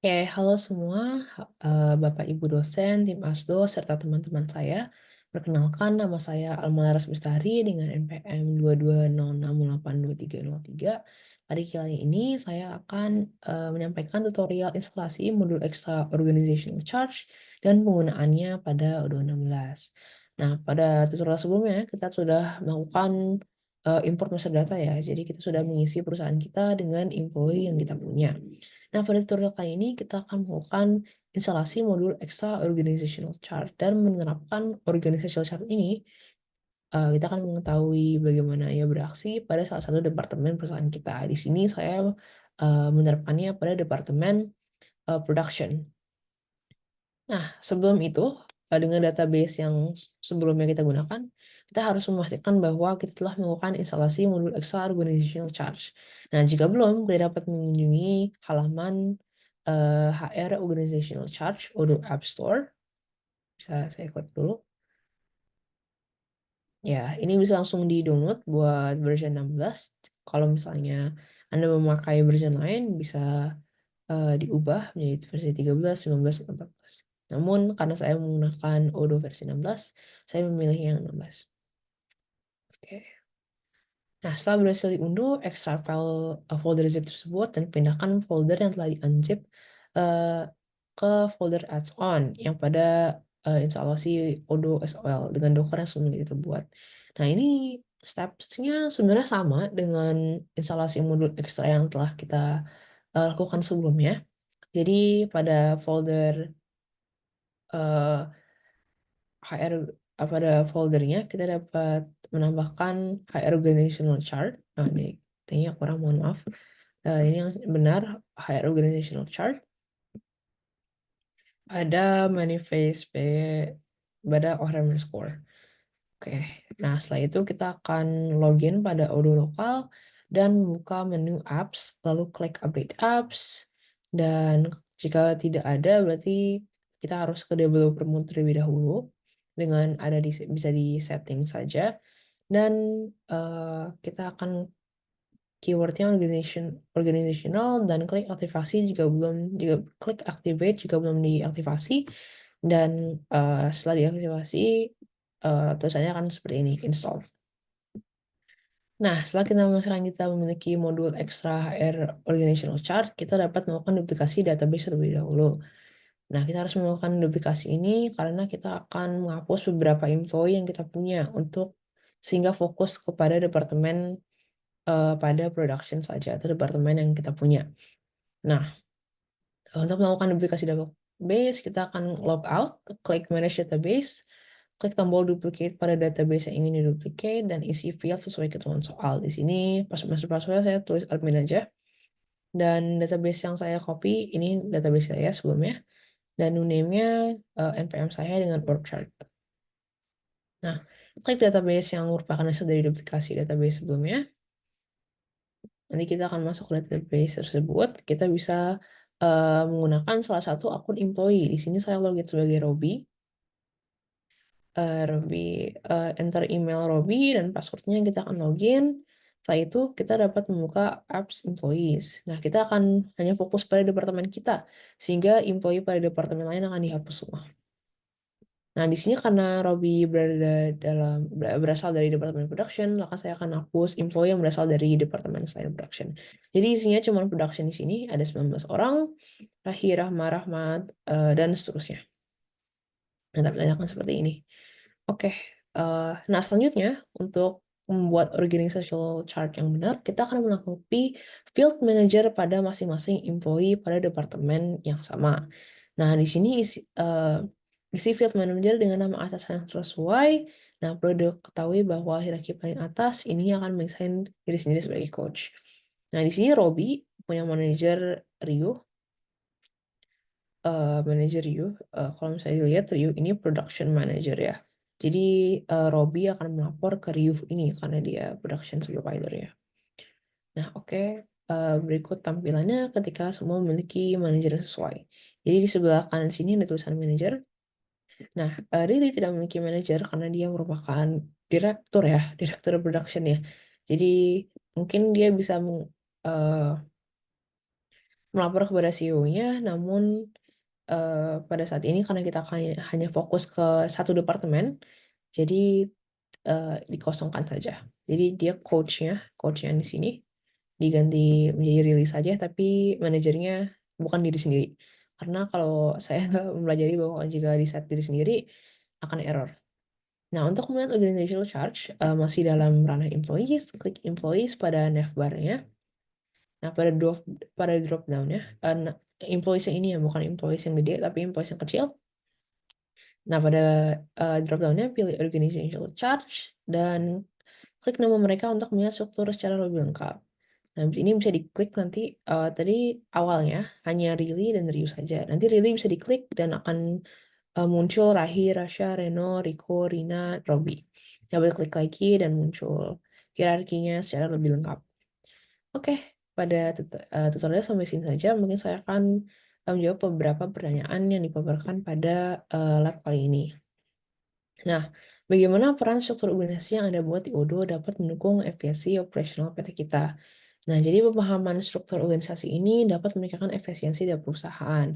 Oke, halo semua, Bapak Ibu dosen, tim ASDO, serta teman-teman saya. Perkenalkan nama saya Almaras Bestari dengan NPM 2206082303. Pada kali ini saya akan menyampaikan tutorial instalasi modul Extra Organizational Charge dan penggunaannya pada O216. Nah, pada tutorial sebelumnya kita sudah melakukan import master data ya. Jadi kita sudah mengisi perusahaan kita dengan employee yang kita punya. Nah, pada tutorial kali ini kita akan melakukan instalasi modul Extra Organizational Chart dan menerapkan Organizational Chart ini, kita akan mengetahui bagaimana ia beraksi pada salah satu departemen perusahaan kita. Di sini saya menerapkannya pada departemen production. Nah, sebelum itu, dengan database yang sebelumnya kita gunakan, kita harus memastikan bahwa kita telah melakukan instalasi modul Extra Organizational Charge. Nah, jika belum, kita dapat mengunjungi halaman HR Organizational Charge Odoo App Store. Bisa saya klik dulu. Ya, ini bisa langsung di-download buat version 16. Kalau misalnya Anda memakai version lain, bisa diubah menjadi versi 13, 19, dan 14. Namun karena saya menggunakan Odoo versi 16, saya memilih yang 16. Oke. Nah, setelah berhasil diunduh, ekstrak file folder zip tersebut dan pindahkan folder yang telah di-unzip ke folder adds-on yang pada instalasi Odoo SOL dengan Docker yang sebelumnya terbuat. Nah, ini steps-nya sebenarnya sama dengan instalasi modul ekstra yang telah kita lakukan sebelumnya. Jadi pada folder HR pada foldernya kita dapat menambahkan HR Organizational Chart. Nah, ini kurang, mohon maaf. Ini yang benar HR Organizational Chart pada manifest pada Ohram Score. Oke, nah setelah itu kita akan login pada Odoo lokal dan membuka menu apps, lalu klik update apps, dan jika tidak ada berarti kita harus ke developer mode terlebih dahulu dengan bisa di setting saja, dan kita akan keywordnya organizational dan klik aktivasi jika klik activate jika belum diaktifasi, dan setelah diaktifasi tulisannya akan seperti ini, install. Nah, setelah kita memiliki modul Extra HR Organizational Chart, kita dapat melakukan duplikasi database terlebih dahulu. Nah, kita harus melakukan duplikasi ini karena kita akan menghapus beberapa employee yang kita punya sehingga fokus kepada departemen pada production saja atau departemen yang kita punya. Nah, untuk melakukan duplikasi database, kita akan log out, klik manage database, klik tombol duplicate pada database yang ingin diduplicate, dan isi field sesuai ketentuan soal. Di sini password saya tulis admin aja. Dan database yang saya copy, ini database saya sebelumnya. Dan new name-nya npm saya dengan org chart. Nah, klik database yang merupakan hasil dari duplikasi database sebelumnya. Nanti kita akan masuk ke database tersebut. Kita bisa menggunakan salah satu akun employee. Di sini saya login sebagai Robi. Enter email Robi dan passwordnya kita akan login. Setelah itu kita dapat membuka apps employees. Nah, kita akan hanya fokus pada departemen kita, sehingga employee pada departemen lain akan dihapus semua. Nah, di sini karena Robi berasal dari departemen production, maka saya akan hapus employee yang berasal dari departemen selain production. Jadi isinya cuma production di sini, ada 19 orang, Rahmat, dan seterusnya. Nah, tapi akan seperti ini. Oke, nah selanjutnya untuk membuat organizational chart yang benar, kita akan melengkapi field manager pada masing-masing employee pada departemen yang sama. Nah, di sini isi field manager dengan nama atasan yang sesuai. Nah, perlu diketahui bahwa hierarki paling atas ini akan mendesain diri sendiri sebagai coach. Nah, di sini Robi punya manajer Rio. Kalau misalnya dilihat Rio ini production manager ya. Jadi Robi akan melapor ke Rio ini karena dia production supervisor ya. Nah, oke. Berikut tampilannya ketika semua memiliki manajer yang sesuai. Jadi di sebelah kanan sini ada tulisan manager. Nah, Riri tidak memiliki manajer karena dia merupakan direktur production ya. Jadi mungkin dia bisa melapor kepada CEO-nya, namun pada saat ini karena kita hanya fokus ke satu departemen, jadi dikosongkan saja. Jadi dia coach-nya di sini diganti menjadi Rili saja, tapi manajernya bukan diri sendiri. Karena kalau saya mempelajari bahwa jika di-set diri sendiri akan error. Nah, untuk melihat organizational charge masih dalam ranah employees, klik employees pada navbar-nya. Nah, pada drop down-nya, employees yang ini ya, bukan employees yang gede, tapi employees yang kecil. Nah, pada drop down-nya pilih organizational charge dan klik nama mereka untuk melihat struktur secara lebih lengkap. Nah, ini bisa diklik nanti, tadi awalnya hanya Rili dan Ryu saja. Nanti Rili bisa diklik dan akan muncul Rahi, Rasha, Reno, Riko, Rina, Robby. Double klik lagi dan muncul hierarkinya secara lebih lengkap. Oke, pada tutorial sampai sini saja. Mungkin saya akan menjawab beberapa pertanyaan yang dipaparkan pada lab kali ini. Nah, bagaimana peran struktur organisasi yang Anda buat di Odoo dapat mendukung efisiensi operasional PT kita? Nah, jadi pemahaman struktur organisasi ini dapat meningkatkan efisiensi dari perusahaan.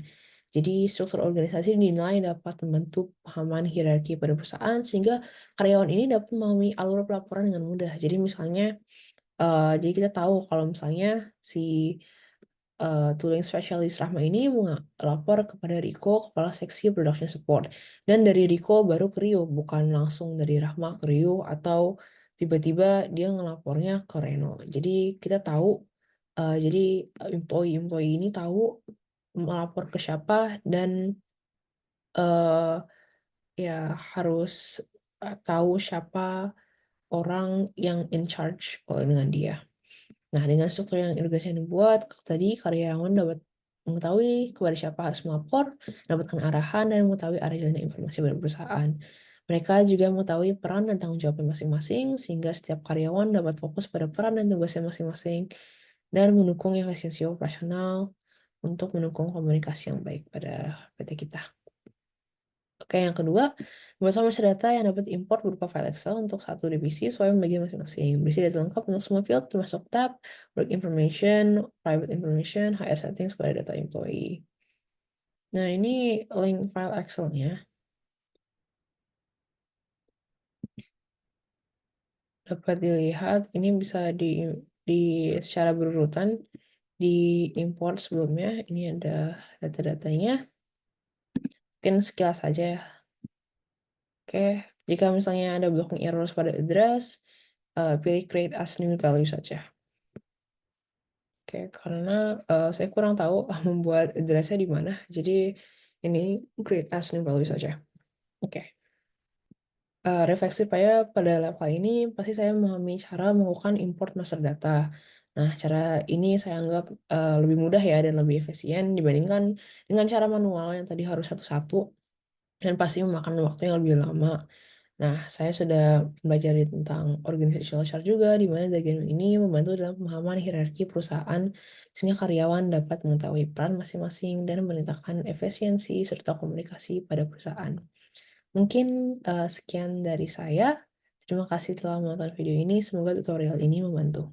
Jadi, struktur organisasi dinilai dapat membantu pemahaman hierarki pada perusahaan sehingga karyawan ini dapat memahami alur pelaporan dengan mudah. Jadi misalnya, jadi kita tahu kalau misalnya si tooling spesialis Rahma ini lapor kepada Riko, kepala seksi production support. Dan dari Riko baru ke Rio, bukan langsung dari Rahma ke Rio atau tiba-tiba dia ngelapornya ke Reno. Jadi kita tahu, jadi employee ini tahu melapor ke siapa dan eh ya harus tahu siapa orang yang in charge dengan dia. Nah, dengan struktur yang integrasi yang dibuat, tadi karyawan dapat mengetahui kepada siapa harus melapor, mendapatkan arahan, dan mengetahui arah jalannya informasi dari perusahaan. Mereka juga mengetahui peran dan tanggung jawabnya masing-masing, sehingga setiap karyawan dapat fokus pada peran dan tugasnya masing-masing, dan mendukung efisiensi operasional untuk mendukung komunikasi yang baik pada PT kita. Oke, yang kedua, buat master data yang dapat import berupa file Excel untuk satu divisi sesuai membagi masing-masing. Berisi data lengkap untuk semua field, termasuk tab, work information, private information, HR settings pada data employee. Nah, ini link file Excel-nya. Dapat dilihat, ini bisa di secara berurutan di import sebelumnya. Ini ada data-datanya. Mungkin sekilas saja ya. Oke, jika misalnya ada blocking errors pada address, pilih create as new value saja. Oke, karena saya kurang tahu membuat address-nya di mana, jadi ini create as new value saja. Oke. Refleksi saya pada lab kali ini pasti saya memahami cara melakukan import master data. Nah, cara ini saya anggap lebih mudah ya dan lebih efisien dibandingkan dengan cara manual yang tadi harus satu-satu dan pasti memakan waktu yang lebih lama. Nah, saya sudah mempelajari tentang organizational chart juga, di mana diagram ini membantu dalam pemahaman hierarki perusahaan sehingga karyawan dapat mengetahui peran masing-masing dan meningkatkan efisiensi serta komunikasi pada perusahaan. Mungkin sekian dari saya. Terima kasih telah menonton video ini. Semoga tutorial ini membantu.